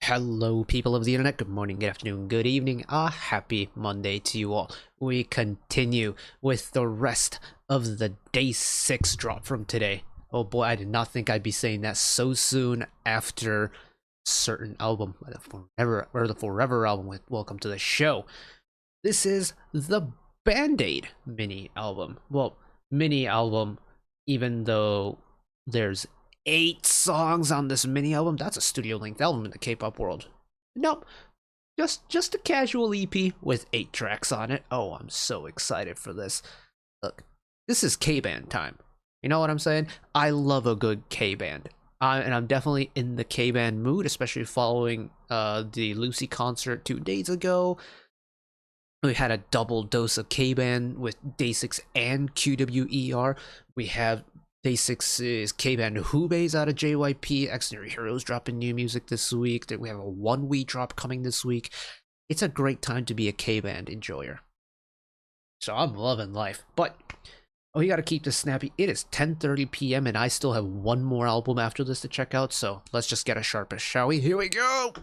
Hello, people of the internet. Good morning, good afternoon, good evening. A happy Monday to you all. We continue with the rest of the day 6 drop from today. Oh boy, I did not think I'd be saying that so soon after certain album, the Forever album with Welcome to the Show. This is the Band-Aid mini album. Well, mini album, even though there's 8 songs on this mini album. That's a studio length album in the K-pop world. Nope, just a casual EP with 8 tracks on it. Oh, I'm so excited for this. Look, this is K-band time. You know what I'm saying? I love a good K-band. And I'm definitely in the K-band mood, especially following the Lucy concert 2 days ago. We had a double dose of K-band with DAY6 and QWER. We have DAY6's K-band Hube's out of JYP. Extraordinary Heroes dropping new music this week. We have a 1 week drop coming this week. It's a great time to be a K-band enjoyer. So I'm loving life. But you gotta keep this snappy. It is 10:30 p.m. and I still have 1 more album after this to check out. So let's just get a sharpest, shall we? Here we go!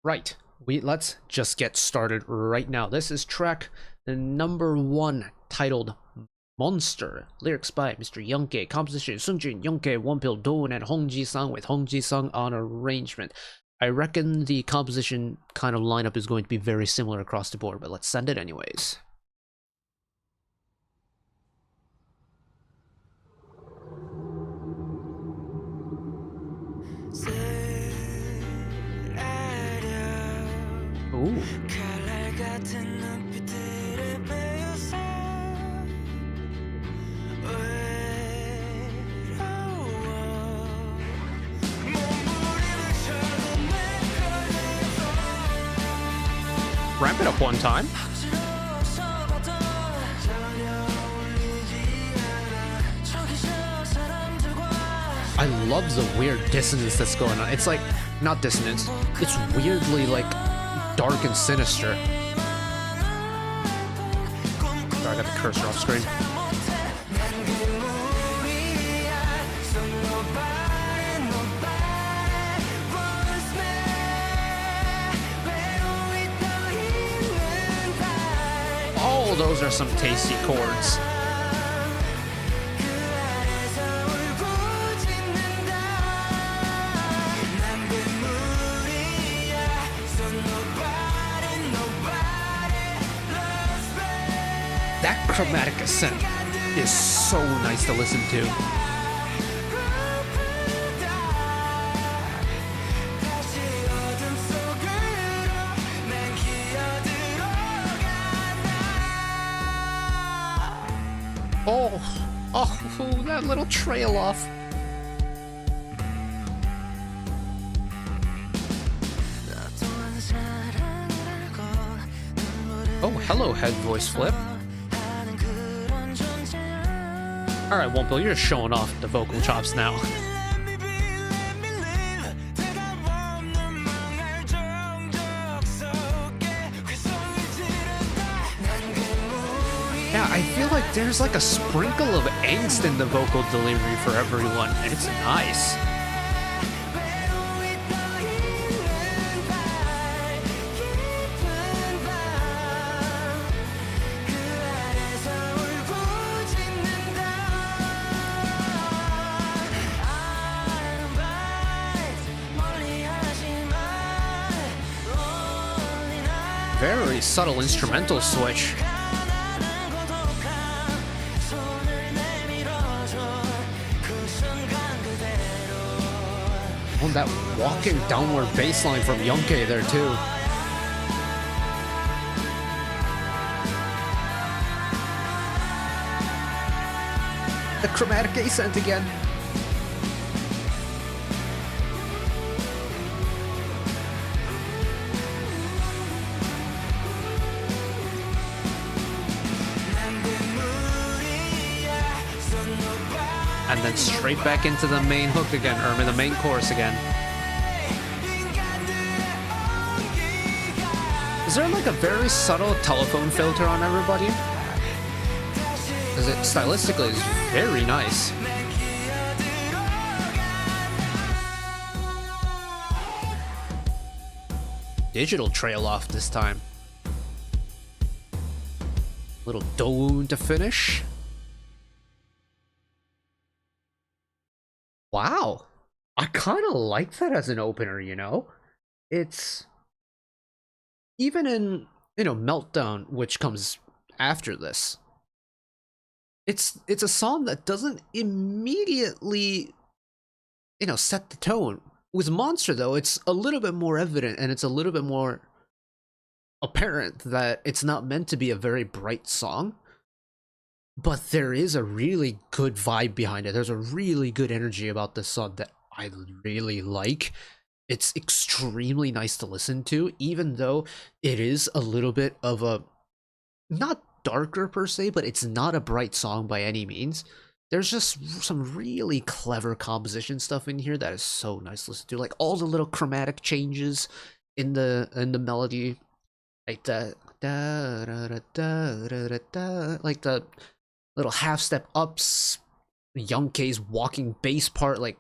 Right, let's just get started right now. This is track number 1, titled Monster. Lyrics by Mr. Youngke. Composition Sungjin, Youngke, Wonpil, Doon, and Hong Ji-sung, with Hong Ji-sung on arrangement. I reckon the composition kind of lineup is going to be very similar across the board, but let's send it anyways. Ooh. Ramp it up one time. I love the weird dissonance that's going on. It's like, not dissonance, it's weirdly like dark and sinister. Sorry, I got the cursor off screen. Oh, those are some tasty chords. That chromatic ascent is so nice to listen to. Oh, that little trail off. Oh, hello, head voice flip. Alright, Wonpil, you're just showing off the vocal chops now. Yeah, I feel like there's like a sprinkle of angst in the vocal delivery for everyone. It's nice. Very subtle instrumental switch. Oh, that walking downward bass line from Youngke there too. The chromatic ascent again. and then straight back into the main hook again, or in the main chorus again. Is there like a very subtle telephone filter on everybody? Because it stylistically is very nice. Digital trail off this time. Little doon to finish. Wow. I kind of like that as an opener, you know? It's... Even in, you know, Meltdown, which comes after this, it's a song that doesn't immediately, you know, set the tone. With Monster, though, it's a little bit more evident, and it's a little bit more apparent that it's not meant to be a very bright song, but there is a really good vibe behind it. There's a really good energy about this song that I really like. It's extremely nice to listen to, even though it is a little bit of a, not darker per se, but it's not a bright song by any means. There's just some really clever composition stuff in here that is so nice to listen to. Like all the little chromatic changes in the melody, like the da da da da da da da, like the little half step ups, Young K's walking bass part, like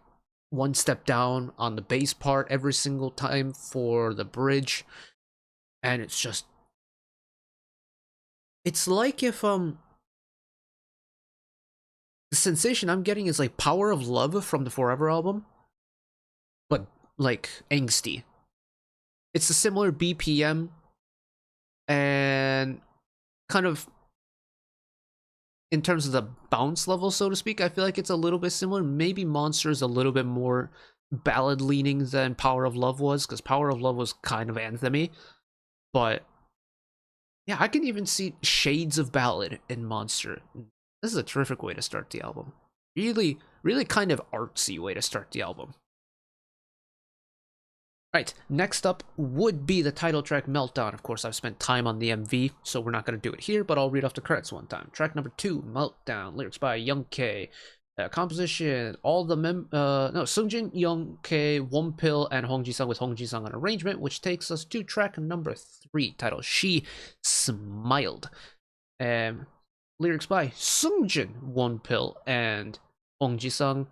one step down on the bass part every single time for the bridge, and it's just, it's like if the sensation I'm getting is like Power of Love from the Forever album, but like angsty. It's a similar BPM and kind of in terms of the bounce level, so to speak. I feel like it's a little bit similar. Maybe Monster is a little bit more ballad leaning than Power of Love was, because Power of Love was kind of anthemy. But yeah, I can even see shades of ballad in Monster. This is a terrific way to start the album. Really, really kind of artsy way to start the album. Right, next up would be the title track, Meltdown. Of course, I've spent time on the MV, so we're not going to do it here, but I'll read off the credits one time. Track number 2, Meltdown, lyrics by Young K. Composition, all the Sungjin, Young K, Wonpil, and Hong Ji-sung, with Hong Ji-sung on arrangement, which takes us to track number 3, titled She Smiled. Lyrics by Sungjin, Wonpil, and Hong Ji-sung.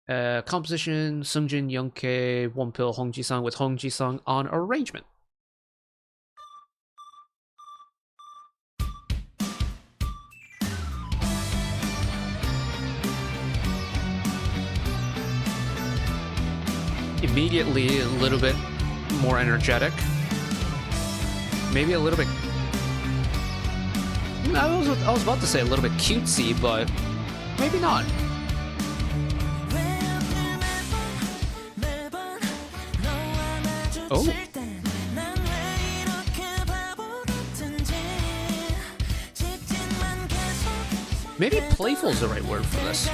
Composition, Sungjin, Young K, Wonpil, Hong Ji-sung, with Hong Ji-sung on arrangement. Immediately a little bit more energetic. Maybe a little bit... I was about to say a little bit cutesy, but maybe not. Oh. Maybe playful is the right word for this.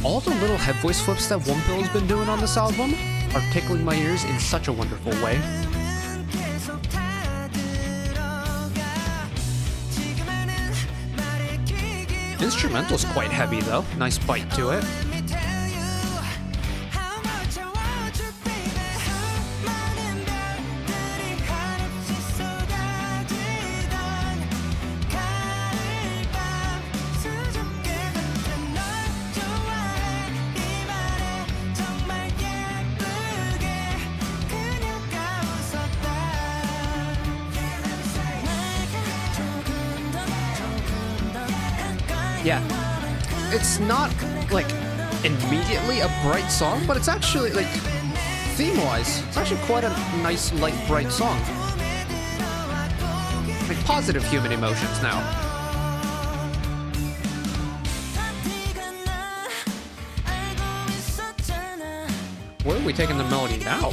All the little head voice flips that Wonpil has been doing on this album are tickling my ears in such a wonderful way. Instrumental's quite heavy though, nice bite to it. Yeah, it's not like immediately a bright song, but it's actually like theme-wise, it's actually quite a nice, light, bright song. Like positive human emotions now. Where are we taking the melody now?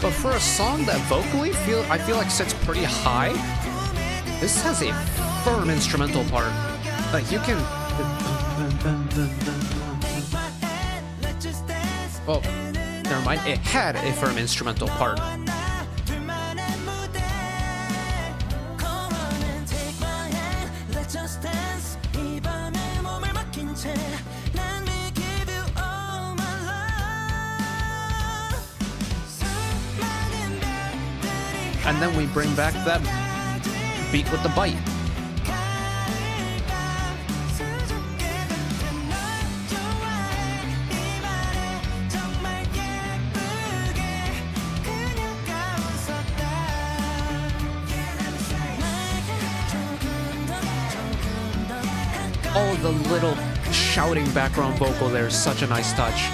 But for a song that vocally I feel like sits pretty high, this has a firm instrumental part. Like you can. Oh, never mind. It had a firm instrumental part. And then we bring back that beat with the bite. Oh, the little shouting background vocal there is such a nice touch.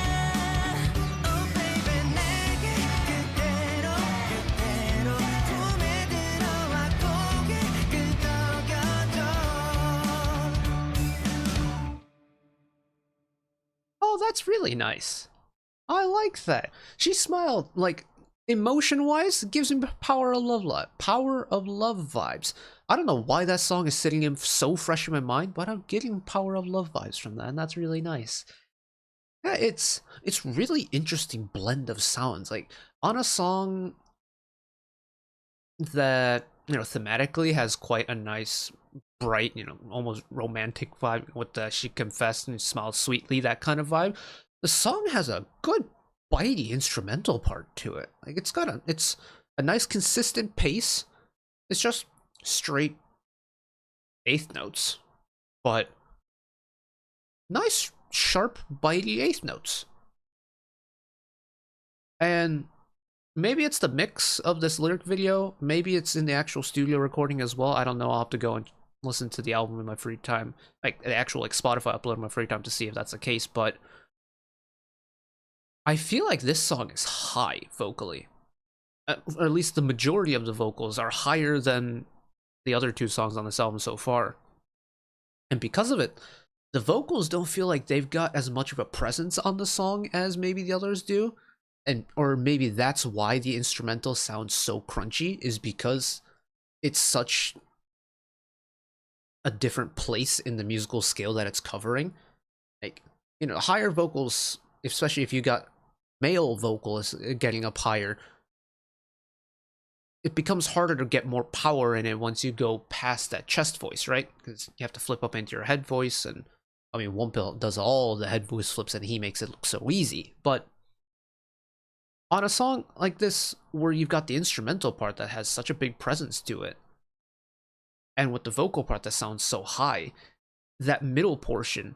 Oh, that's really nice. I like that. She smiled, like, emotion-wise, gives me Power of Love vibes. I don't know why that song is sitting in so fresh in my mind, but I'm getting Power of Love vibes from that, and that's really nice. Yeah, it's really interesting blend of sounds. Like, on a song that, you know, thematically has quite a nice, bright, you know, almost romantic vibe with the she confessed and smiled sweetly, that kind of vibe. The song has a good bitey instrumental part to it. Like it's a nice consistent pace. It's just straight eighth notes, but nice sharp bitey eighth notes. And maybe it's the mix of this lyric video, maybe it's in the actual studio recording as well. I don't know. I'll have to go and listen to the album in my free time, like the actual like Spotify upload in my free time to see if that's the case. But I feel like this song is high vocally, or at least the majority of the vocals are higher than the other two songs on this album so far. And because of it, the vocals don't feel like they've got as much of a presence on the song as maybe the others do. And or maybe that's why the instrumental sounds so crunchy, is because it's such a different place in the musical scale that it's covering. Like, you know, higher vocals, especially if you got male vocalists getting up higher, it becomes harder to get more power in it once you go past that chest voice, right? Because you have to flip up into your head voice, and I mean, Wonpil does all the head voice flips and he makes it look so easy. But on a song like this, where you've got the instrumental part that has such a big presence to it, and with the vocal part that sounds so high, that middle portion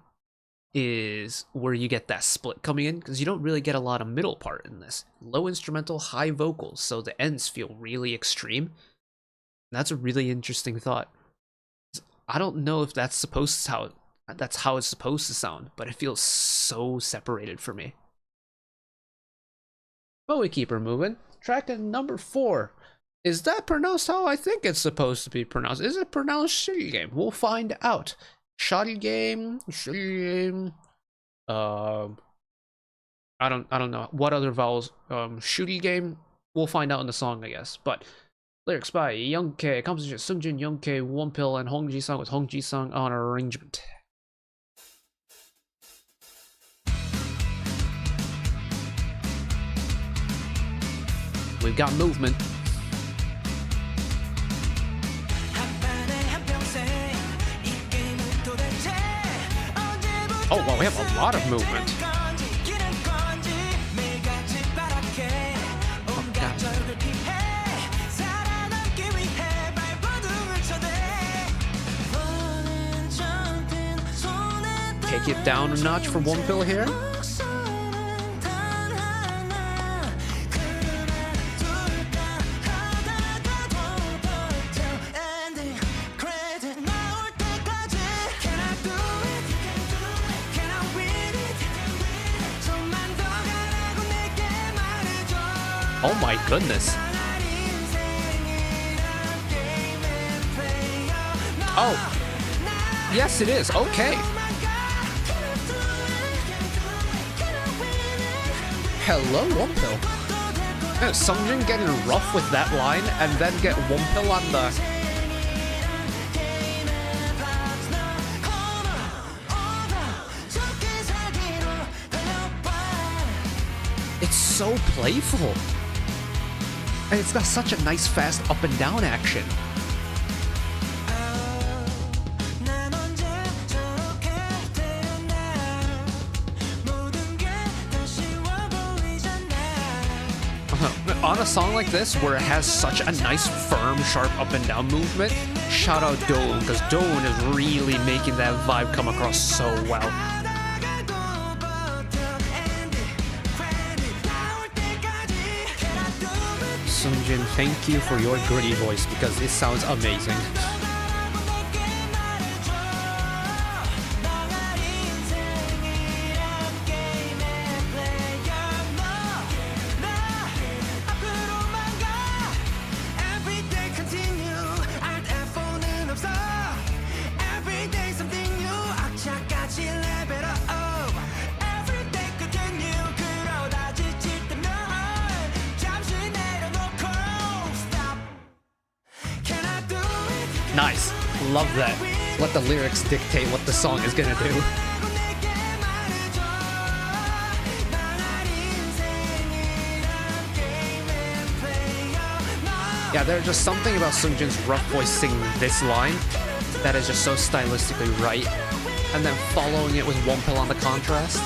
is where you get that split coming in, because you don't really get a lot of middle part in this. Low instrumental, high vocals, so the ends feel really extreme. That's a really interesting thought. I don't know if that's how it's supposed to sound, but it feels so separated for me. But we keep her moving. Track at number 4. Is that pronounced how I think it's supposed to be pronounced? Is it pronounced Shxtty Game? We'll find out. Shxtty Game. I don't know what other vowels. Shxtty Game. We'll find out in the song, I guess. But lyrics by Youngtae, composition Sungjin, Youngtae, Wonpil, and Hong Ji-sung, with Hong Ji-sung on arrangement. We've got movement. Oh, wow, we have a lot of movement. Oh, God. Take it down a notch for Wonpil here. Oh my goodness. Oh, yes it is. Okay. Hello, Wonpil. Sungjin getting rough with that line and then get Wonpil on the... It's so playful. And it's got such a nice fast up and down action. On a song like this, where it has such a nice, firm, sharp up and down movement, shout out Doan, because Doan is really making that vibe come across so well. Sungjin, thank you for your gritty voice, because it sounds amazing. Nice. Love that. Let the lyrics dictate what the song is gonna do. Yeah, there's just something about Sungjin's rough voice singing this line that is just so stylistically right. And then following it with Wonpil on the contrast.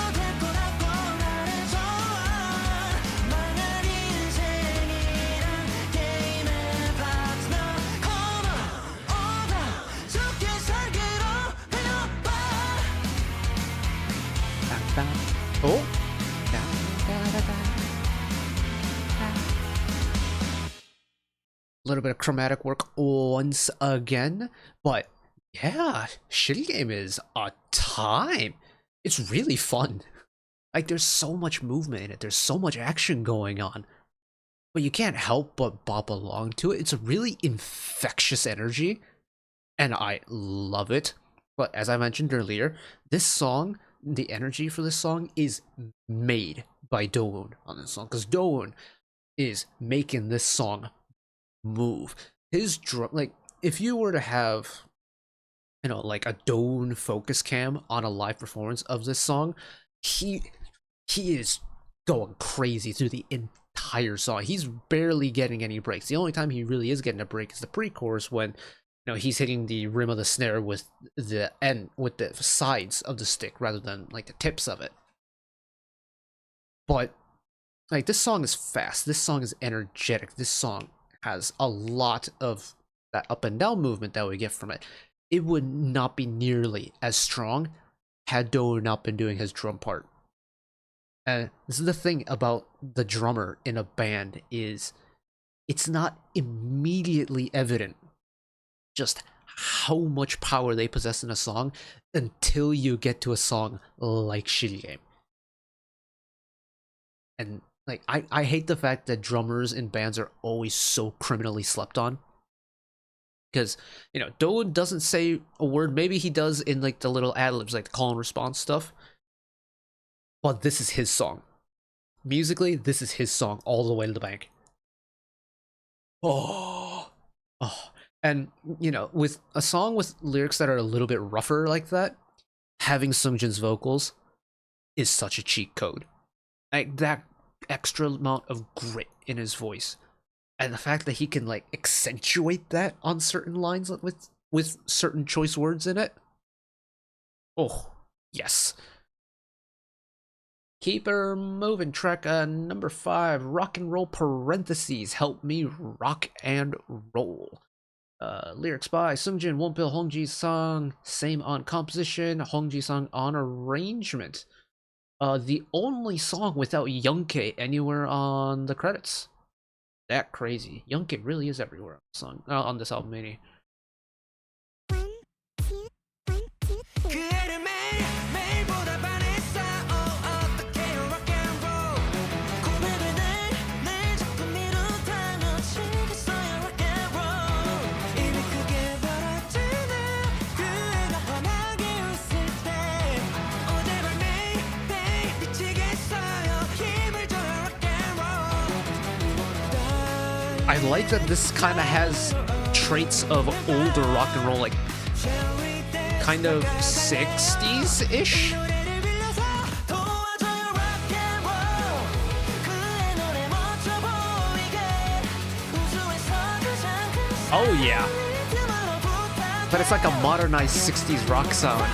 Oh. A little bit of chromatic work once again, but yeah, Shxtty Game is a time. It's really fun. Like, there's so much movement in it, there's so much action going on, but you can't help but bop along to it. It's a really infectious energy, and I love it. But as I mentioned earlier, this song, the energy for this song is made by Doan on this song, because Doan is making this song move. His drum, like, if you were to have, you know, like a Doan focus cam on a live performance of this song, he is going crazy through the entire song. He's barely getting any breaks. The only time he really is getting a break is the pre-chorus, when he's hitting the rim of the snare with the end, with the sides of the stick rather than like the tips of it. But like, this song is fast, this song is energetic, this song has a lot of that up and down movement that we get from it. It would not be nearly as strong had Doan not been doing his drum part. And this is the thing about the drummer in a band, is it's not immediately evident just how much power they possess in a song until you get to a song like Shxtty Game. And like, I hate the fact that drummers in bands are always so criminally slept on. Because, Doan doesn't say a word. Maybe he does in like the little ad-libs, like the call and response stuff. But this is his song. Musically, this is his song all the way to the bank. Oh. And, with a song with lyrics that are a little bit rougher like that, having Sungjin's vocals is such a cheat code. Like, that extra amount of grit in his voice, and the fact that he can like accentuate that on certain lines with certain choice words in it. Oh, yes. Keep her moving. Track number 5, Rock&Roll parentheses, help me rock and roll. Lyrics by Sungjin, Wonpil, Hongji-sung, same on composition, Hongji-sung on arrangement. The only song without Youngke anywhere on the credits. That crazy. Youngke really is everywhere on the song, on this album, maybe. I like that this kind of has traits of older rock and roll, like kind of 60s-ish. Oh yeah. But it's like a modernized 60s rock sound.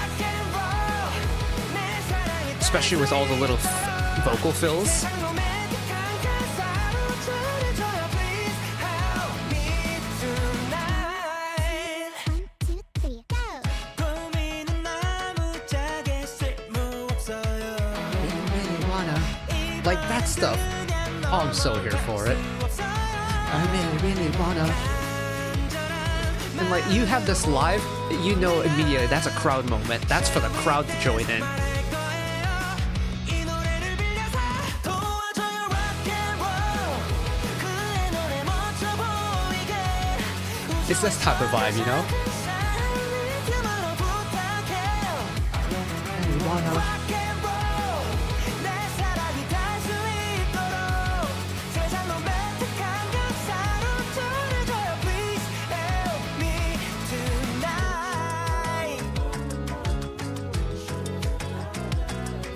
Especially with all the little vocal fills. Like that stuff. Oh, I'm so here for it. I really wanna. And like you have this live, you know immediately that's a crowd moment. That's for the crowd to join in. It's this type of vibe, you know?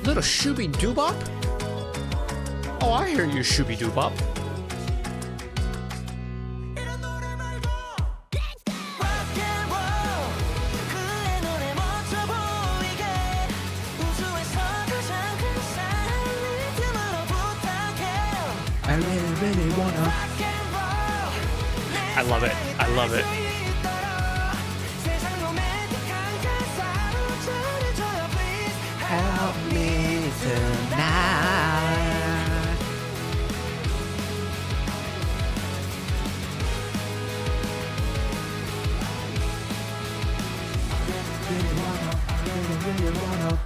Little Shooby Doobop? Oh, I hear you, Shooby Doobop. I really wanna. I love it. I love it. Help me tonight. Really wanna.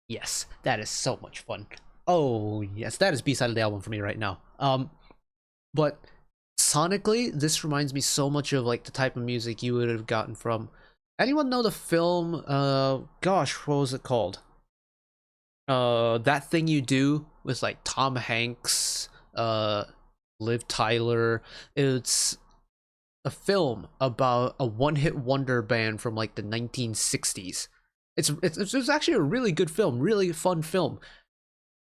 Yes, that is so much fun. Oh yes, that is B-side of the album for me right now. But sonically, this reminds me so much of like the type of music you would have gotten from. Anyone know the film? Gosh, what was it called? That Thing You Do with like Tom Hanks, Liv Tyler. It's a film about a one-hit wonder band from like the 1960s. It's actually a really good film, really fun film.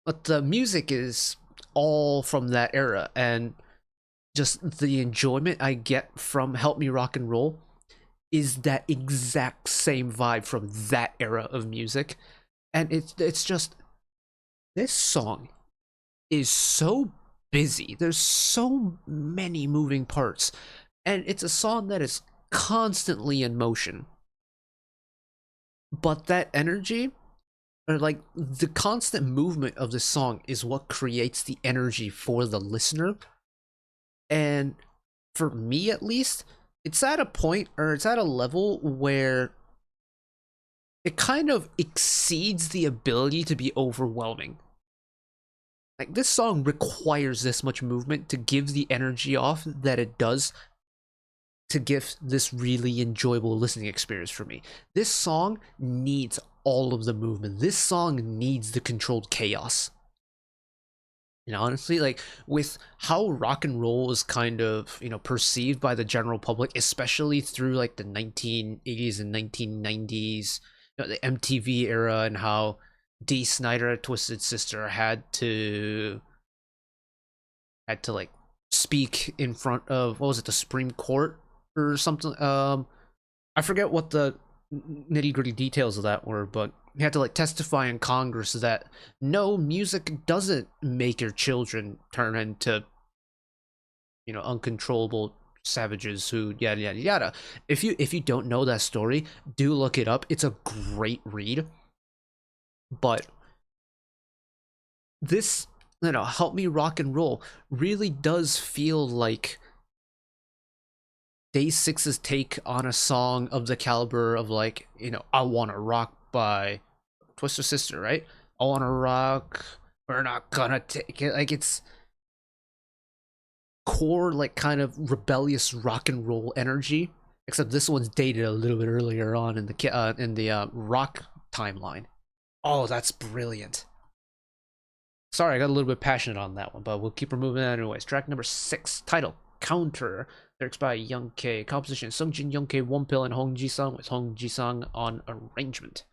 But the music is all from that era, and just the enjoyment I get from Help Me Rock and Roll is that exact same vibe from that era of music. And it's just, this song is so busy. There's so many moving parts, and it's a song that is constantly in motion. But that energy, or like the constant movement of the song, is what creates the energy for the listener. And for me at least, it's at a point, or it's at a level where it kind of exceeds the ability to be overwhelming. Like, this song requires this much movement to give the energy off that it does, to give this really enjoyable listening experience for me. This song needs all of the movement. This song needs the controlled chaos. And honestly, like, with how rock and roll is kind of, you know, perceived by the general public, especially through like the 1980s and 1990s, you know, the MTV era, and how Dee Snider at Twisted Sister had to like speak in front of, what was it, the Supreme Court or something. I forget what the nitty-gritty details of that were, but he had to like testify in Congress that no, music doesn't make your children turn into, you know, uncontrollable savages who yada yada yada. If you don't know that story, do look it up. It's a great read. But this, you know, Help Me Rock and Roll really does feel like DAY6's take on a song of the caliber of, like, you know, I Wanna Rock by Twisted Sister, right? I Wanna Rock, we're not gonna take it. Like, it's core, like, kind of rebellious rock and roll energy, except this one's dated a little bit earlier on in the rock timeline. Oh, that's brilliant. Sorry, I got a little bit passionate on that one, but we'll keep removing that anyways. Track number 6, title, Counter. Lyrics by Young K. Composition, Sungjin, Young K, Wonpil, and Hong Ji-sung, with Hong Ji-sung on arrangement.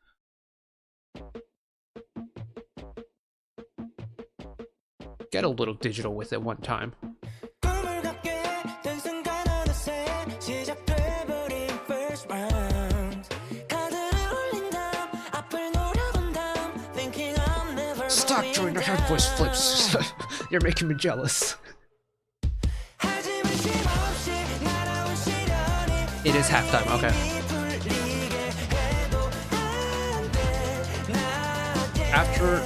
Get a little digital with it one time. Stop doing the head voice flips. You're making me jealous. It is halftime, okay. After,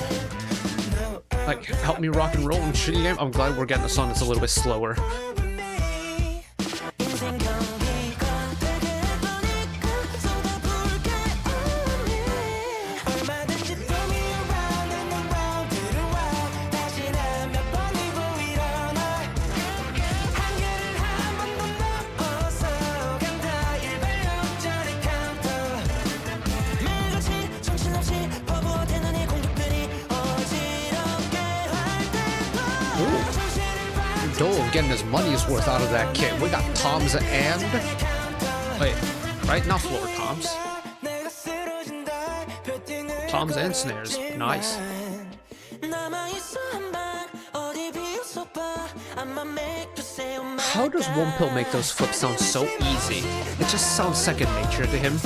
like, Help Me Rock and Roll and Shxtty Game, I'm glad we're getting a song that's a little bit slower. Dole getting his money's worth out of that kit. We got toms and... Wait, right? Not floor toms. Toms and snares. Nice. How does Wonpil make those flips sound so easy? It just sounds second nature to him.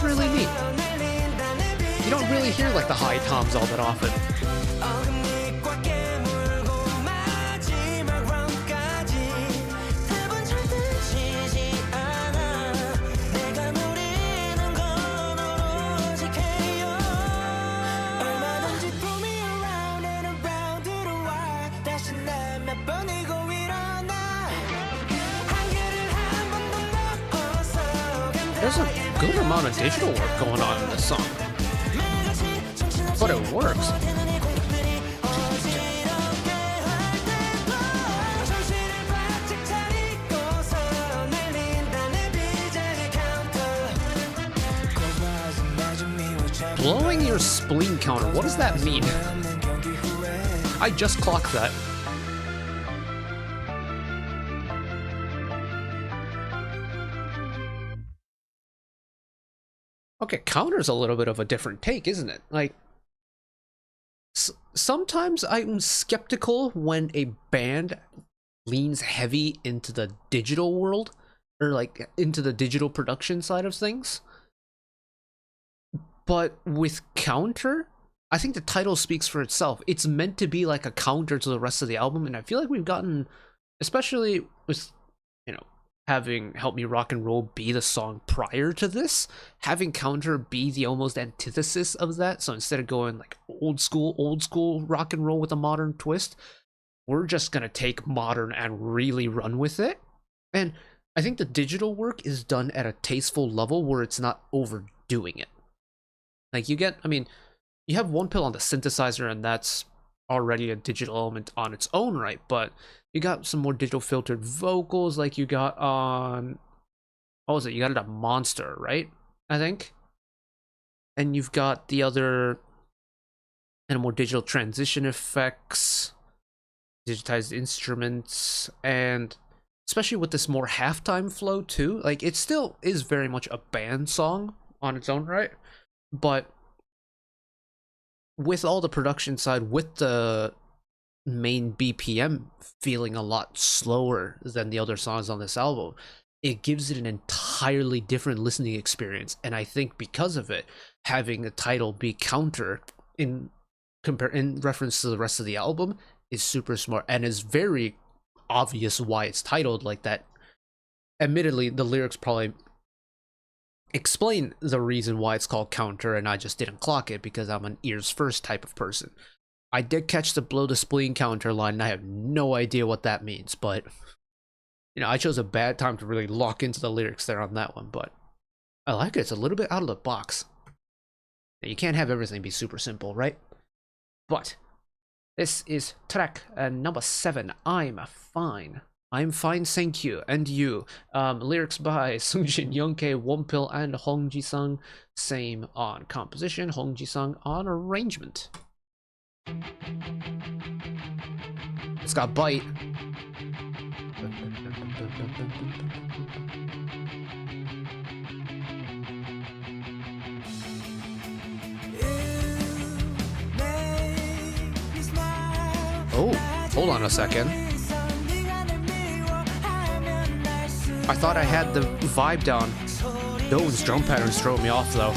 Really neat. You don't really hear like the high toms all that often. There's a good amount of digital work going on in this song, but it works. Blowing your spleen counter, what does that mean? I just clocked that. Okay, Counter's a little bit of a different take, isn't it? Like, sometimes I'm skeptical when a band leans heavy into the digital world, or like into the digital production side of things. But with Counter, I think the title speaks for itself. It's meant to be like a counter to the rest of the album, and I feel like we've gotten, especially with, you know, having Help Me Rock and Roll be the song prior to this, having Counter be the almost antithesis of that. So instead of going like old school rock and roll with a modern twist, we're just gonna take modern and really run with it. And I think the digital work is done at a tasteful level where it's not overdoing it. Like you get, I mean, you have Wonpil on the synthesizer, and that's already a digital element on its own right, but you got some more digital filtered vocals like you got on, what was it? You got it on Monster, right? I think. And you've got the other and more digital transition effects, digitized instruments, and especially with this more halftime flow too. Like it still is very much a band song on its own right, but with all the production side, with the main BPM feeling a lot slower than the other songs on this album, it gives it an entirely different listening experience. And I think because of it, having the title be Counter in reference to the rest of the album is super smart, and is very obvious why it's titled like that. Admittedly, the lyrics probably explain the reason why it's called counter, and I just didn't clock it because I'm an ears first type of person. I did catch the blow the spleen counter line, and I have no idea what that means, but you know, I chose a bad time to really lock into the lyrics there on that one, but I like it. It's a little bit out of the box. You can't have everything be super simple, right? But this is track number 7, I'm Fine. I'm fine, thank you. And you. Lyrics by Sungjin, Youngtae, Wonpil, and Hong Ji-sung. Same on composition, Hong Ji-sung on arrangement. It's got bite. Oh, hold on a second. I thought I had the vibe down. Those drum patterns throw me off though.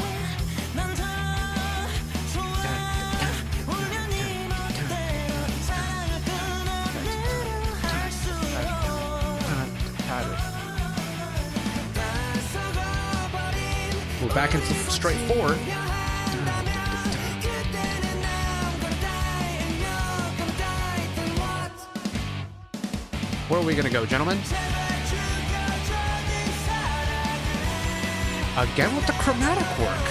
We're back into straight 4. Where are we gonna go, gentlemen? Again with the chromatic work.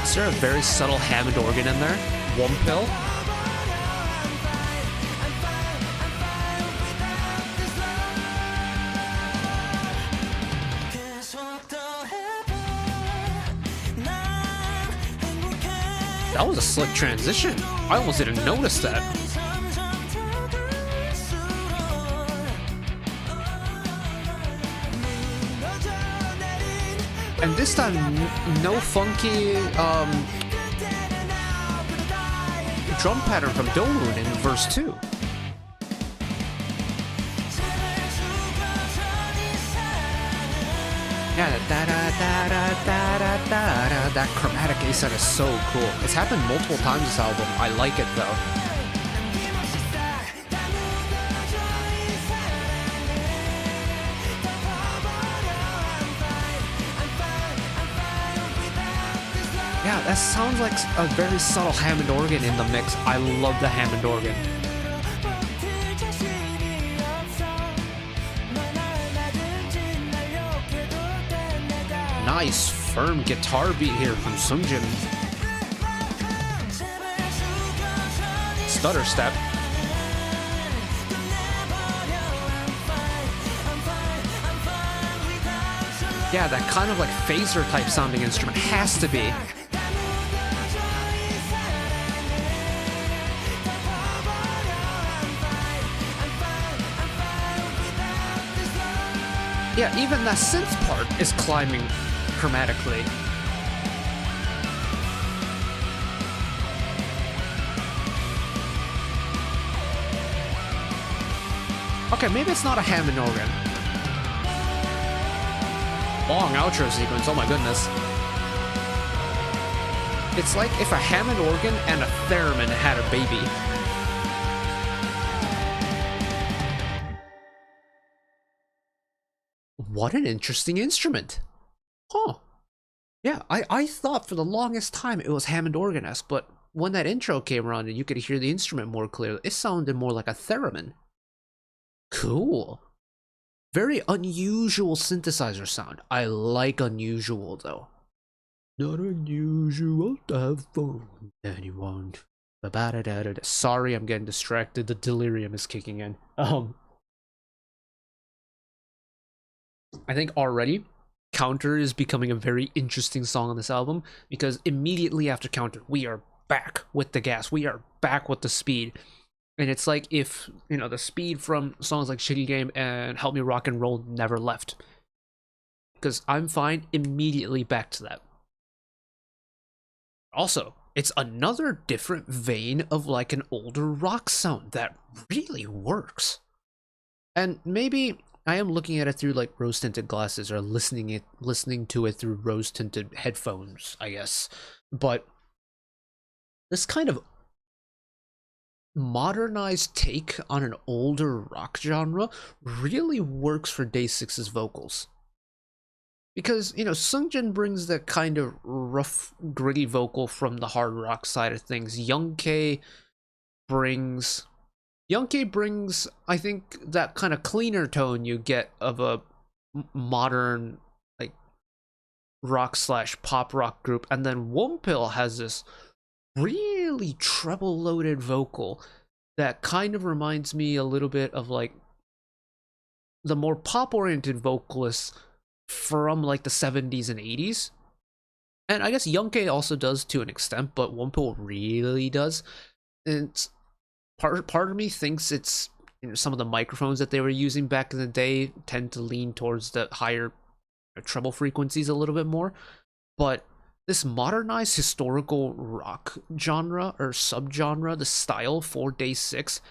Is there a very subtle Hammond organ in there? Wonpil? That was a slick transition. I almost didn't notice that. And this time, no funky drum pattern from Domoon in verse 2. Yeah, that chromatic A-set is so cool. It's happened multiple times this album. I like it though. Yeah, that sounds like a very subtle Hammond organ in the mix. I love the Hammond organ. Nice, firm guitar beat here from Sungjin. Stutter step. Yeah, that kind of like phaser type sounding instrument has to be. Yeah, even that synth part is climbing chromatically. Okay, maybe it's not a Hammond organ. Long outro sequence, oh my goodness. It's like if a Hammond organ and a theremin had a baby. What an interesting instrument. Huh. Yeah, I thought for the longest time it was Hammond organ-esque, but when that intro came around and you could hear the instrument more clearly, it sounded more like a theremin. Cool. Very unusual synthesizer sound. I like unusual though. Not unusual to have fun with anyone. Sorry, I'm getting distracted. The delirium is kicking in. I think already Counter is becoming a very interesting song on this album because immediately after Counter, we are back with the gas. We are back with the speed. And it's like if, you know, the speed from songs like Shxtty Game and Help Me Rock and Roll never left. Because I'm Fine, immediately back to that. Also, it's another different vein of like an older rock sound that really works. And maybe I am looking at it through like rose-tinted glasses or listening to it through rose-tinted headphones, I guess. But this kind of modernized take on an older rock genre really works for DAY6's vocals. Because, you know, Sungjin brings that kind of rough, gritty vocal from the hard rock side of things. Brings... Youngkei brings, I think, that kind of cleaner tone you get of a modern, like, rock/pop rock group. And then Wonpil has this really treble-loaded vocal that kind of reminds me a little bit of, like, the more pop-oriented vocalists from, like, the 70s and 80s. And I guess Youngkei also does to an extent, but Wonpil really does. And it's, part of me thinks it's, you know, some of the microphones that they were using back in the day tend to lean towards the higher treble frequencies a little bit more. But this modernized historical rock genre or subgenre, the style for DAY6,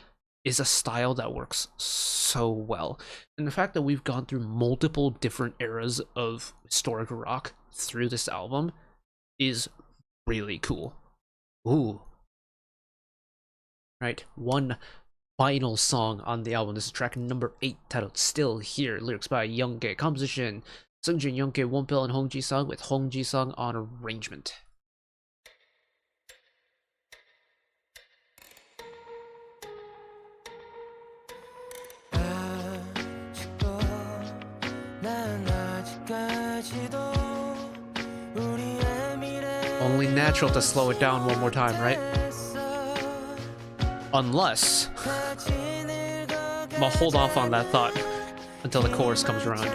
is a style that works so well. And the fact that we've gone through multiple different eras of historic rock through this album is really cool. Ooh. Right, one final song on the album. This is track number 8, titled Still Here. Lyrics by Youngkei. Composition Sungjin, Youngkei, Wonpil, and Hong Ji-sung, with Hong Ji-sung on arrangement. Only natural to slow it down one more time, right? Unless I'm gonna hold off on that thought until the chorus comes around.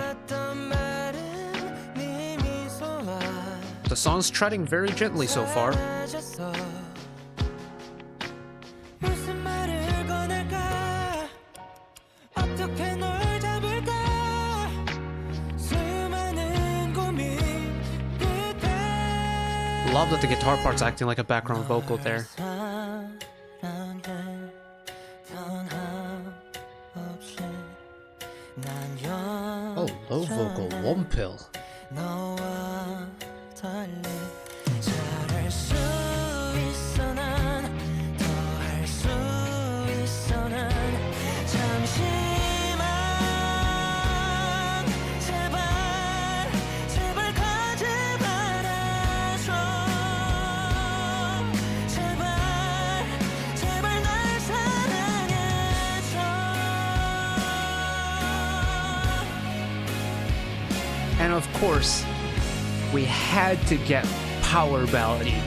The song's treading very gently so far. Love that the guitar part's acting like a background vocal there. Oh, low vocal, Wonpil. And of course, we had to get power ballady.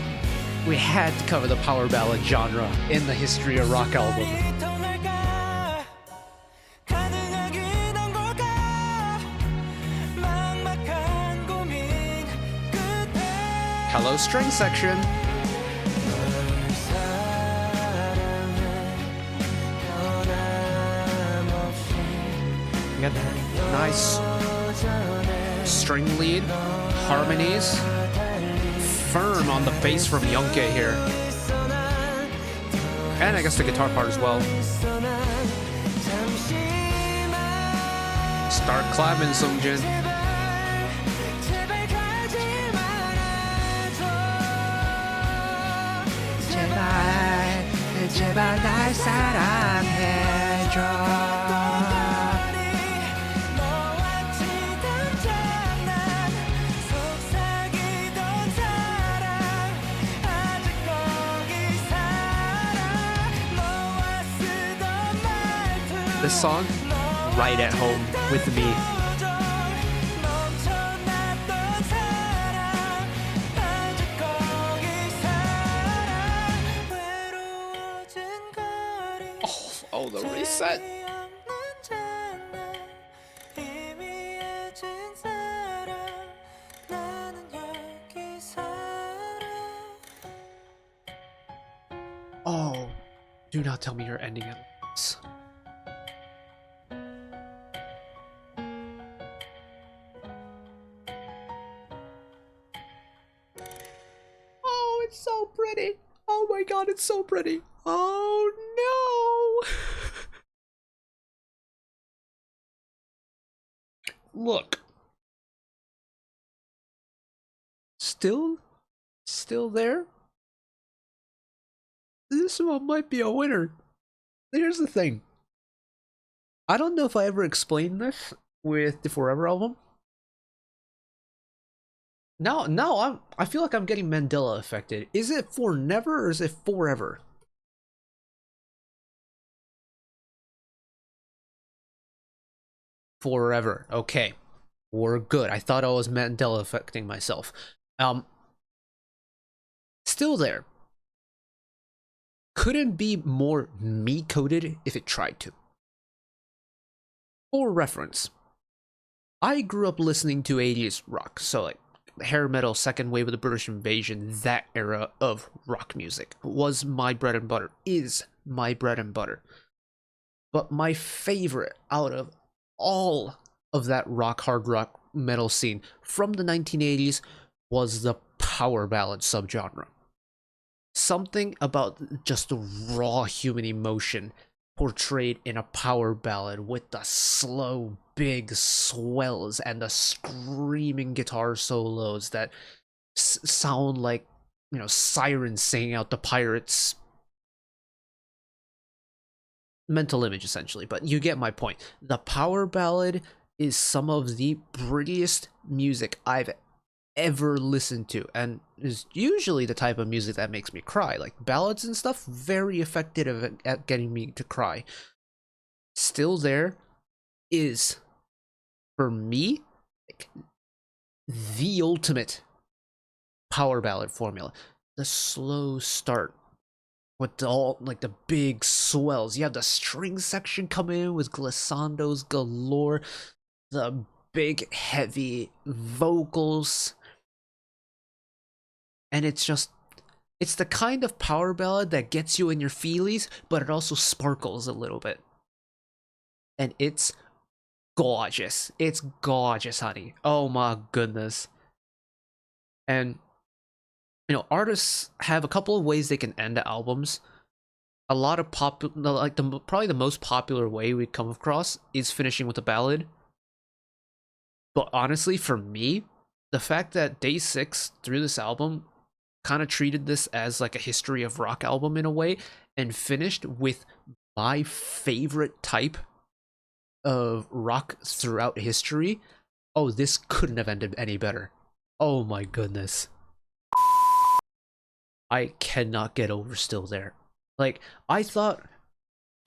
We had to cover the power ballad genre in the history of rock album. Hello, string section. We got that nice string lead, harmonies, firm on the bass from Youngkei here. And I guess the guitar part as well. Start climbing, Sungjin. 제발 날 사랑해줘. This song, right at home with me. Oh, the reset. Oh, do not tell me you're ending it. It's so pretty. Oh my god, it's so pretty. Oh no. Look. Still there? This one might be a winner. Here's the thing. I don't know if I ever explained this with the Forever album. Now I feel like I'm getting Mandela affected. Is it for never or is it forever? Forever. Okay. We're good. I thought I was Mandela affecting myself. Um Still there. Couldn't be more me coded if it tried to. For reference, I grew up listening to 80s rock, so like hair metal, second wave of the British invasion, that era of rock music was my bread and butter, is my bread and butter. But my favorite out of all of that hard rock metal scene from the 1980s was the power ballad subgenre. Something about just the raw human emotion portrayed in a power ballad with the slow, big swells and the screaming guitar solos that sound like, sirens singing out the pirates' mental image, essentially. But you get my point. The power ballad is some of the prettiest music I've ever listened to, and is usually the type of music that makes me cry. Like ballads and stuff, very effective at getting me to cry. Still There is, for me, like, the ultimate power ballad formula. The slow start with all like the big swells. You have the string section coming in with glissandos galore, the big heavy vocals, and it's the kind of power ballad that gets you in your feelies, but it also sparkles a little bit. And it's gorgeous. It's gorgeous, honey. Oh my goodness. And artists have a couple of ways they can end albums. A lot of probably the most popular way we come across is finishing with a ballad. But honestly, for me, the fact that DAY6 through this album kind of treated this as like a history of rock album in a way and finished with my favorite type of rock throughout history. Oh, this couldn't have ended any better. Oh my goodness. I cannot get over Still There. Like, I thought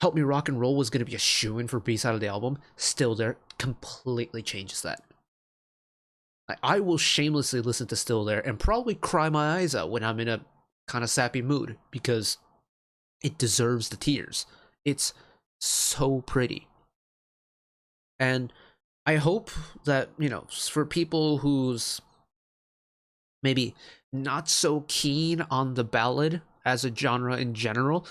Help Me Rock and Roll was going to be a shoo-in for B-side of the album. Still There completely changes that. I will shamelessly listen to Still There and probably cry my eyes out when I'm in a kind of sappy mood because it deserves the tears. It's so pretty. And I hope that, for people who's maybe not so keen on the ballad as a genre in general,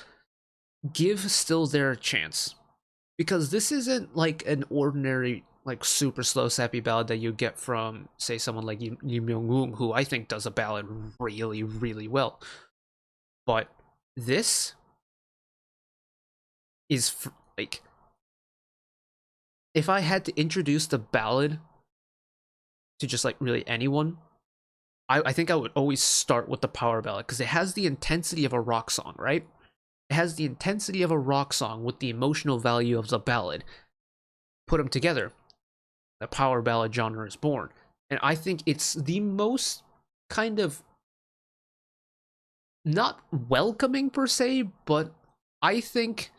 give Still There a chance. Because this isn't like an ordinary, like super slow sappy ballad that you get from, say, someone like Lee Myung-woong, who I think does a ballad really, really well. But this is like, if I had to introduce the ballad to just like really anyone, I think I would always start with the power ballad because it has the intensity of a rock song, right? It has the intensity of a rock song with the emotional value of the ballad. Put them together, the power ballad genre is born. And I think it's the most kind of not welcoming per se, but I think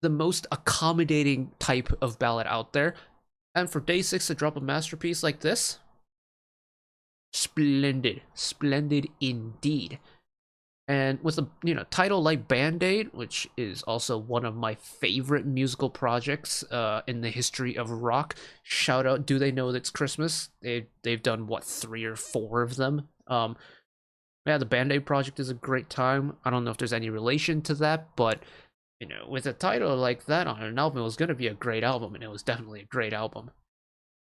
the most accommodating type of ballad out there. And for DAY6 to drop a masterpiece like this, splendid. Splendid indeed. And with a title like Band-Aid, which is also one of my favorite musical projects in the history of rock. Shout out, Do They Know It's Christmas? They've done what, 3 or 4 of them. Yeah, the Band-Aid project is a great time. I don't know if there's any relation to that, but with a title like that on an album, it was gonna be a great album, and it was definitely a great album.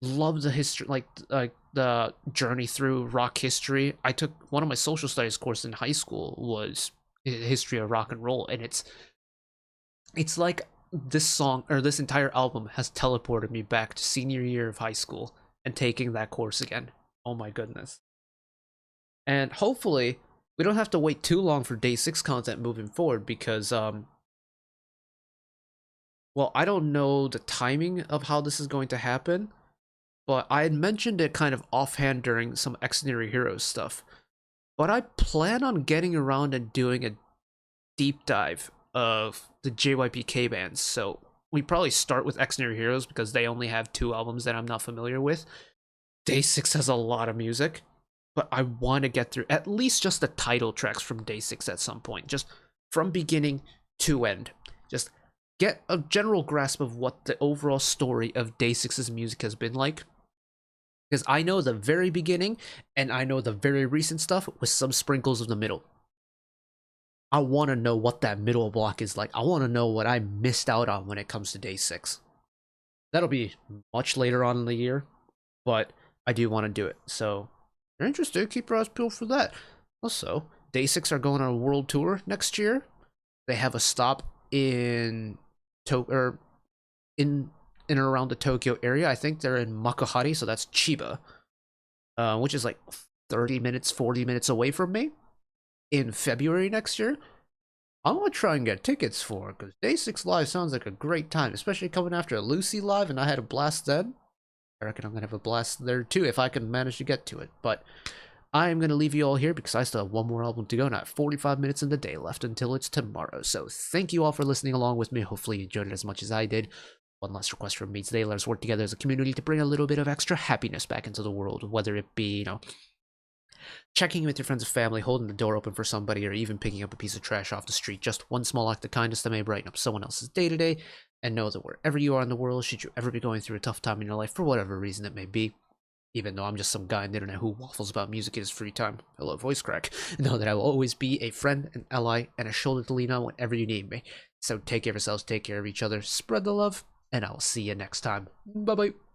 Love the history, like the journey through rock history. I took one of my social studies course in high school was history of rock and roll, and it's like this song or this entire album has teleported me back to senior year of high school and taking that course again. Oh my goodness. And hopefully we don't have to wait too long for DAY6 content moving forward because well, I don't know the timing of how this is going to happen, but I had mentioned it kind of offhand during some Extraordinary Heroes stuff. But I plan on getting around and doing a deep dive of the JYPK bands. So we probably start with Extraordinary Heroes because they only have 2 albums that I'm not familiar with. DAY6 has a lot of music, but I want to get through at least just the title tracks from DAY6 at some point, just from beginning to end. Just get a general grasp of what the overall story of DAY6's music has been like. Because I know the very beginning and I know the very recent stuff with some sprinkles of the middle. I want to know what that middle block is like. I want to know what I missed out on when it comes to DAY6. That'll be much later on in the year, but I do want to do it. So, if you're interested, keep your eyes peeled for that. Also, DAY6 are going on a world tour next year. They have a stop in in and around the Tokyo area. I think they're in Makuhari, so that's Chiba, which is like 30 minutes, 40 minutes away from me. In February next year, I'm gonna try and get tickets for, because DAY6 Live sounds like a great time, especially coming after a Lucy Live, and I had a blast then. I reckon I'm gonna have a blast there too if I can manage to get to it. But I'm gonna leave you all here because I still have one more album to go, and I have 45 minutes in the day left until it's tomorrow. So thank you all for listening along with me. Hopefully you enjoyed it as much as I did. One last request from me today: let us work together as a community to bring a little bit of extra happiness back into the world, whether it be, checking in with your friends and family, holding the door open for somebody, or even picking up a piece of trash off the street. Just one small act of kindness that may brighten up someone else's day to day. And know that wherever you are in the world, should you ever be going through a tough time in your life for whatever reason it may be, even though I'm just some guy on the internet who waffles about music in his free time, hello voice crack, know that I will always be a friend, an ally, and a shoulder to lean on whenever you need me. So take care of yourselves, take care of each other, spread the love, and I will see you next time. Bye bye.